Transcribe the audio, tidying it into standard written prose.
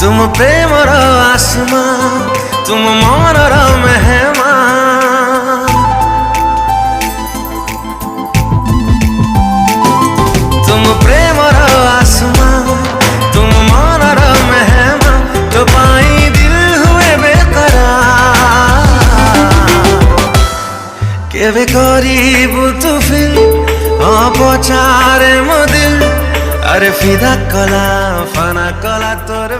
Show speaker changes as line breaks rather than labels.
तुम प्रेमर आसमा, तुम मनर मेहमा। तुम प्रेमर आसमा, तुम मनर मेहमा, तो पाई दिल हुए बेकरार। केबे करीबु तू फिर पचारे मो दिल, अरे फिदा कला फाना कला तोर